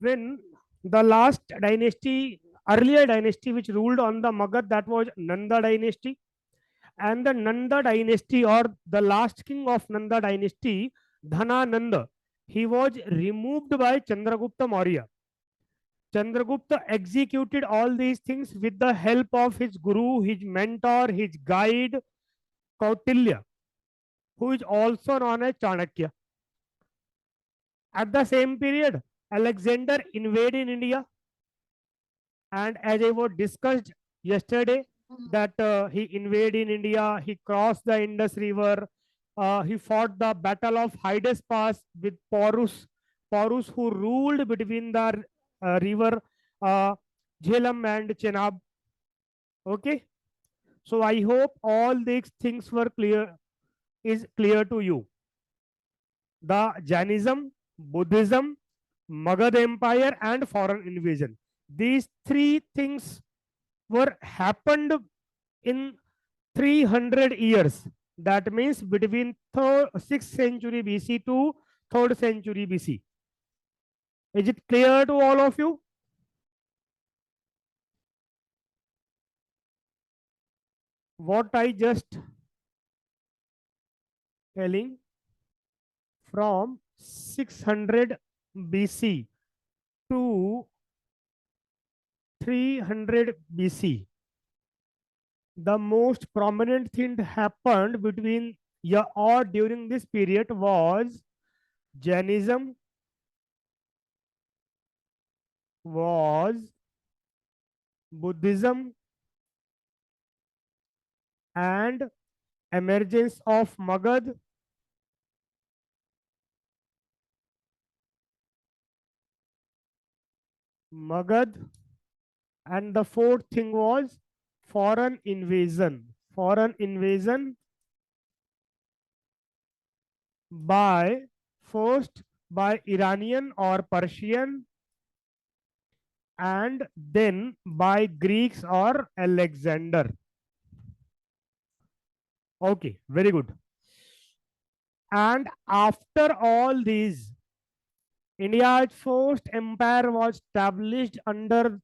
when the last dynasty, earlier dynasty which ruled on the Magad, that was Nanda dynasty. And the Nanda dynasty, or the last king of Nanda dynasty, Dhanananda, he was removed by Chandragupta Maurya. Chandragupta executed all these things with the help of his guru, his mentor, his guide, Kautilya, who is also known as Chanakya. At the same period, Alexander invaded India, and as I was discussed yesterday, that he invaded India, he crossed the Indus River, he fought the Battle of Hydas Pass with Porus who ruled between the river Jhelum and Chenab. Okay, so I hope all these things were clear to you. The Jainism, Buddhism, Magad Empire, and foreign invasion. These three things were happened in 300 years. That means between 6th century BC to 3rd century BC. Is it clear to all of you? What I just telling, from 600 BC to 300 BC, the most prominent thing happened between or during this period was Jainism, was Buddhism, and emergence of Magad, and the fourth thing was foreign invasion. Foreign invasion by first by Iranian or Persian, and then by Greeks or Alexander. Okay, very good. And after all these, India's first empire was established under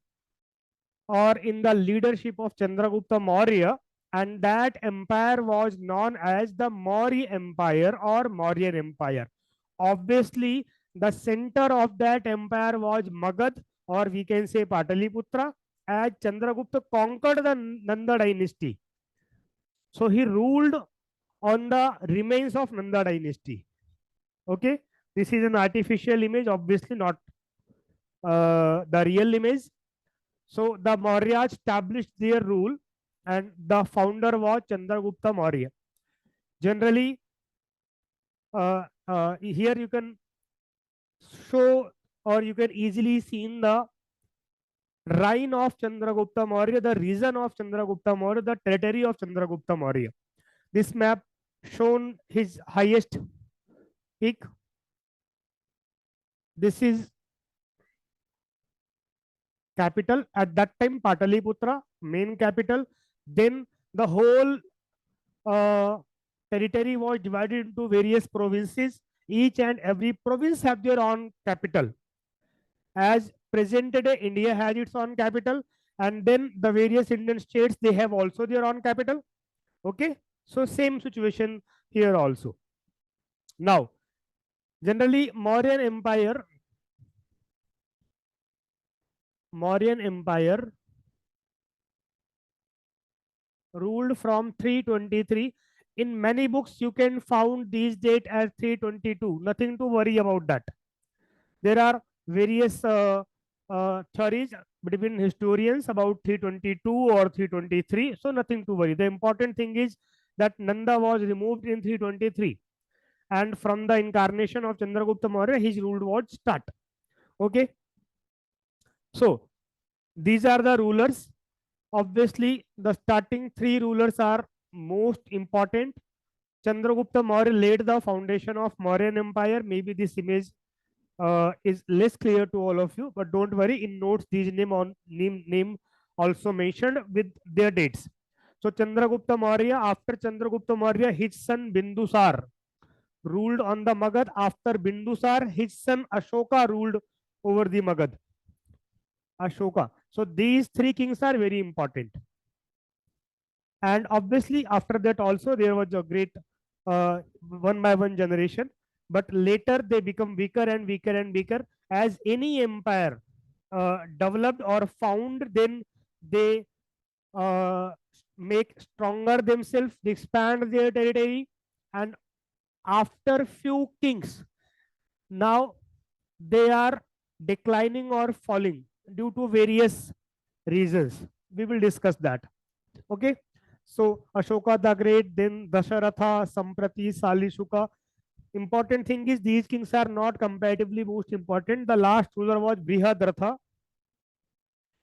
or in the leadership of Chandragupta Maurya, and that empire was known as the Maurya Empire or Mauryan Empire. Obviously, the center of that empire was Magad, or we can say Pataliputra, as Chandragupta conquered the Nanda dynasty. So he ruled on the remains of Nanda dynasty. Okay, this is an artificial image, obviously not the real image. So the Mauryas established their rule, and the founder was Chandragupta Maurya. Generally, here you can show, or you can easily see in the reign of Chandragupta Maurya, the region of Chandragupta Maurya, the territory of Chandragupta Maurya. This map shown his highest peak. This is capital at that time, Pataliputra, main capital. Then the whole territory was divided into various provinces. Each and every province have their own capital. As present day, India has its own capital, and then the various Indian states, they have also their own capital. Okay, so same situation here also. Now, generally Mauryan Empire ruled from 323. In many books, you can found these date as 322. Nothing to worry about that. There are various theories between historians about 322 or 323. So nothing to worry. The important thing is that Nanda was removed in 323. And from the incarnation of Chandragupta Maurya, his rule was start. Okay. So these are the rulers. Obviously, the starting three rulers are most important. Chandragupta Maurya laid the foundation of Mauryan Empire. Maybe this image is less clear to all of you, but don't worry. In notes, these name also mentioned with their dates. So Chandragupta Maurya, after Chandragupta Maurya, his son Bindusar ruled on the Magad. After Bindusar, his son Ashoka ruled over the Magad? Ashoka. So these three kings are very important. And obviously, after that also there was a great one by one generation. But later they become weaker and weaker and weaker. As any empire developed or found, then they uh, make stronger themselves, they expand their territory, and after few kings, now they are declining or falling due to various reasons. We will discuss that. Okay. So Ashoka the Great, then Dasharatha, Samprati, Salishuka. Important thing is these kings are not comparatively most important. The last ruler was Brihadratha,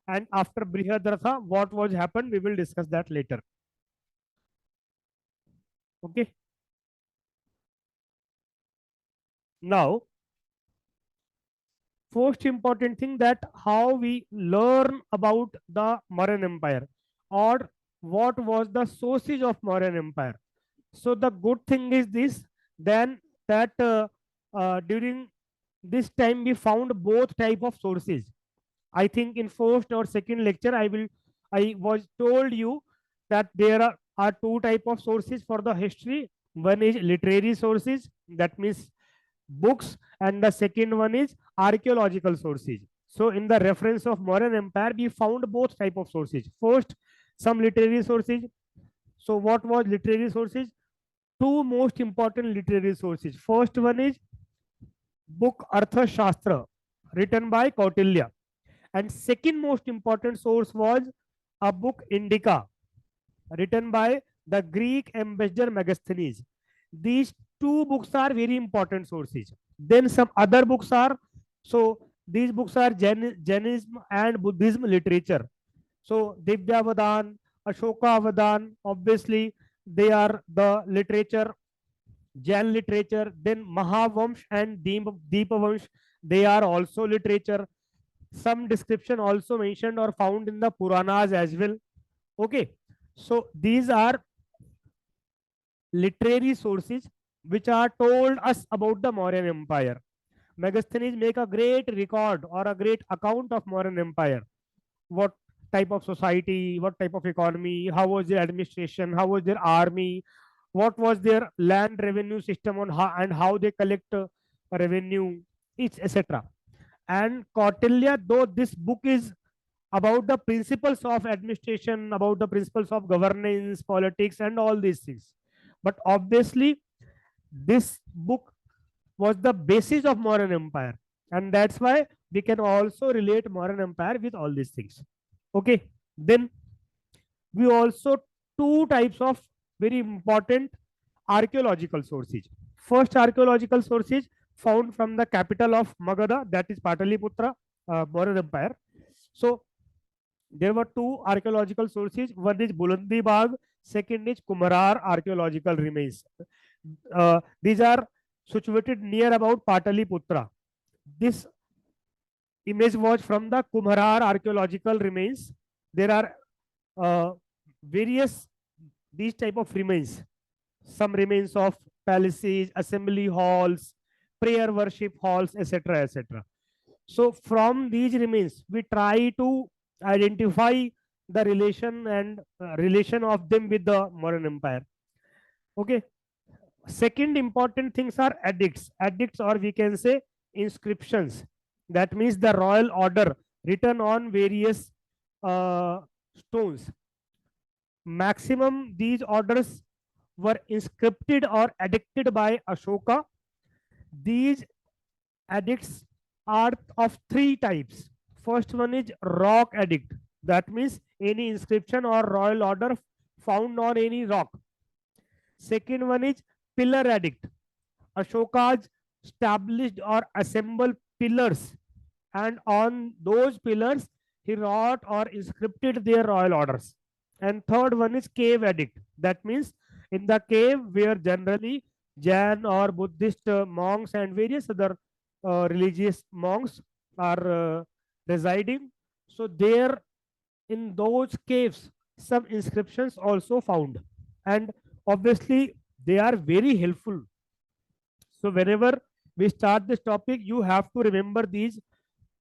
and after Brihadratha, what was happened, we will discuss that later. Okay. Now, first important thing, that how we learn about the Mauryan Empire, or what was the sources of Mauryan Empire. So the good thing is this, then that during this time we found both type of sources. I think in first or second lecture I was told you that there are two type of sources for the history. One is literary sources, that means books, and the second one is archaeological sources. So in the reference of Mauryan Empire, we found both type of sources. First, some literary sources. So what was literary sources? Two most important literary sources. First one is book Artha Shastra, written by Kautilya, and second most important source was a book Indica, written by the Greek ambassador Megasthenes. These two books are very important sources. Then some other books are, so these books are Jainism and Buddhism literature. So Divyavadan, Ashokavadan, obviously they are the literature, Jain literature. Then Mahavamsh and Deepavamsh, they are also literature. Some description also mentioned or found in the Puranas as well. Okay, so these are literary sources which are told us about the Mauryan Empire. Megasthenes make a great record or a great account of Mauryan Empire. What type of society, what type of economy, how was their administration, how was their army, what was their land revenue system on how, and how they collect revenue, etc. And Kautilya, though this book is about the principles of administration, about the principles of governance, politics, and all these things. But obviously, this book was the basis of Mauryan Empire, and that's why we can also relate Mauryan Empire with all these things. Okay, then we also two types of very important archaeological sources. First archaeological sources found from the capital of Magadha, that is Pataliputra, Mauryan Empire. So there were two archaeological sources. One is Bulandi Bagh, second is Kumarar archaeological remains. These are situated near about Pataliputra. This image was from the Kumarar archaeological remains. There are various these type of remains. Some remains of palaces, assembly halls, prayer worship halls, etc., etc. So from these remains, we try to identify the relation and relation of them with the Mauryan Empire. Okay. Second important things are edicts. Edicts, or we can say inscriptions. That means the royal order written on various stones. Maximum these orders were inscripted or edicted by Ashoka. These edicts are of three types. First one is rock edict. That means any inscription or royal order found on any rock. Second one is pillar edict. Ashoka's established or assembled pillars, and on those pillars he wrote or inscripted their royal orders. And third one is cave edict. That means in the cave where generally Jain or Buddhist monks and various other religious monks are residing. So there in those caves some inscriptions also found, and obviously they are very helpful. So whenever we start this topic, you have to remember these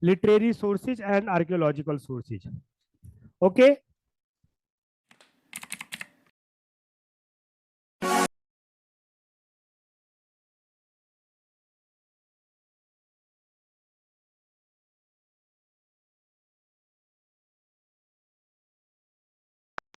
literary sources and archaeological sources. Okay,